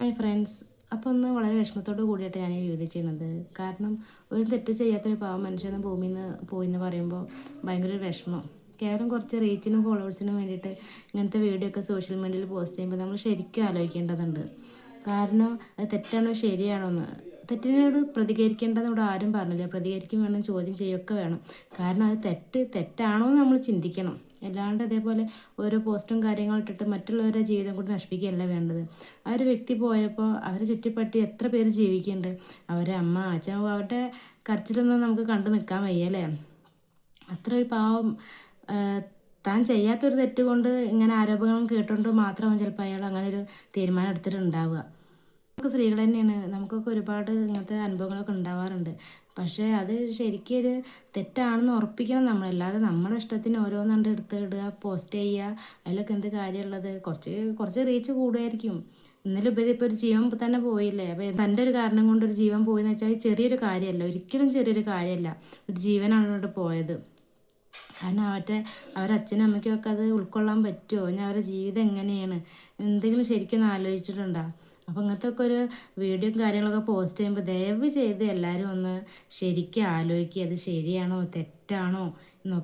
Hi friends, അപ്പോൾ ഒന്ന് വളരെ വിഷമത്തോട് കൂടിയിട്ട് ഞാൻ ഈ വീഡിയോ ചെയ്യുന്നത്. കാരണം ഒരു തെറ്റ് ചെയ്യാത്തൊരു പാവം മനുഷ്യന് ഭൂമിയിൽ നിന്ന് പോയി എന്ന് പറയുമ്പോൾ ഭയങ്കര ഒരു വിഷമം. കേവലം കുറച്ച് റീച്ചിനും ഫോളോവേഴ്സിനും വേണ്ടിയിട്ട് ഇങ്ങനത്തെ വീഡിയോ ഒക്കെ സോഷ്യൽ മീഡിയയിൽ പോസ്റ്റ് ചെയ്യുമ്പോൾ നമ്മൾ ശരിക്കും ആലോചിക്കേണ്ടതുണ്ട്. കാരണം അത് തെറ്റാണോ ശരിയാണോ എന്ന്. തെറ്റിനോട് പ്രതികരിക്കേണ്ടതെന്ന് ആരും പറഞ്ഞില്ല. പ്രതികരിക്കും വേണം, ചോദ്യം ചെയ്യുകയൊക്കെ വേണം. കാരണം അത് തെറ്റാണോ എന്ന് നമ്മൾ ചിന്തിക്കണം. അല്ലാണ്ട് അതേപോലെ ഓരോ പോസ്റ്റും കാര്യങ്ങളും ഇട്ടിട്ട് മറ്റുള്ളവരുടെ ജീവിതം കൂടി നശിപ്പിക്കുകയല്ല വേണ്ടത്. ആ ഒരു വ്യക്തി പോയപ്പോൾ അവരെ ചുറ്റിപ്പറ്റി എത്ര പേര് ജീവിക്കുന്നുണ്ട്. അവരെ അമ്മ അച്ഛൻ അവരുടെ കരച്ചിലൊന്നും നമുക്ക് കണ്ടു നിൽക്കാൻ വയ്യ അല്ലേ. അത്ര ഒരു പാവം താൻ ചെയ്യാത്തൊരു തെറ്റ് കൊണ്ട് ഇങ്ങനെ ആരോപണം കേട്ടുകൊണ്ട് മാത്രമാവും ചിലപ്പോൾ അയാൾ അങ്ങനെ ഒരു തീരുമാനം എടുത്തിട്ടുണ്ടാവുക. നമുക്ക് സ്ത്രീകൾ തന്നെയാണ്, നമുക്കൊക്കെ ഒരുപാട് ഇങ്ങനത്തെ അനുഭവങ്ങളൊക്കെ ഉണ്ടാവാറുണ്ട്. പക്ഷേ അത് ശരിക്കും ഒരു തെറ്റാണെന്ന് ഉറപ്പിക്കണം നമ്മളല്ലാതെ നമ്മുടെ ഇഷ്ടത്തിന് ഓരോന്നുണ്ട് എടുത്ത് ഇടുക, പോസ്റ്റ് ചെയ്യുക. അതിലൊക്കെ എന്ത് കാര്യമുള്ളത്? കുറച്ച് റീച്ച് കൂടുമായിരിക്കും. ഇന്നലെ ഉപരി ഇപ്പോൾ ഒരു ജീവൻ തന്നെ പോയില്ലേ. അപ്പോൾ തൻ്റെ ഒരു കാരണം കൊണ്ട് ഒരു ജീവൻ പോയെന്ന് വെച്ചാൽ ചെറിയൊരു കാര്യമല്ല, ഒരിക്കലും ചെറിയൊരു കാര്യമല്ല. ഒരു ജീവനാണ് ഇവിടെ പോയത്. കാരണം അവരുടെ അച്ഛനും അമ്മയ്ക്കും ഒക്കെ അത് ഉൾക്കൊള്ളാൻ പറ്റുമോ? ഞാൻ അവരുടെ ജീവിതം എങ്ങനെയാണ്, എന്തെങ്കിലും ശരിക്കും ആലോചിച്ചിട്ടുണ്ടോ? അപ്പോൾ ഇങ്ങനത്തെ ഒക്കെ ഒരു വീഡിയോയും കാര്യങ്ങളൊക്കെ പോസ്റ്റ് ചെയ്യുമ്പോൾ ദയവ് ചെയ്ത് എല്ലാവരും ഒന്ന് ശരിക്കും ആലോചിക്കുക, അത് ശരിയാണോ തെറ്റാണോ എന്നൊക്കെ.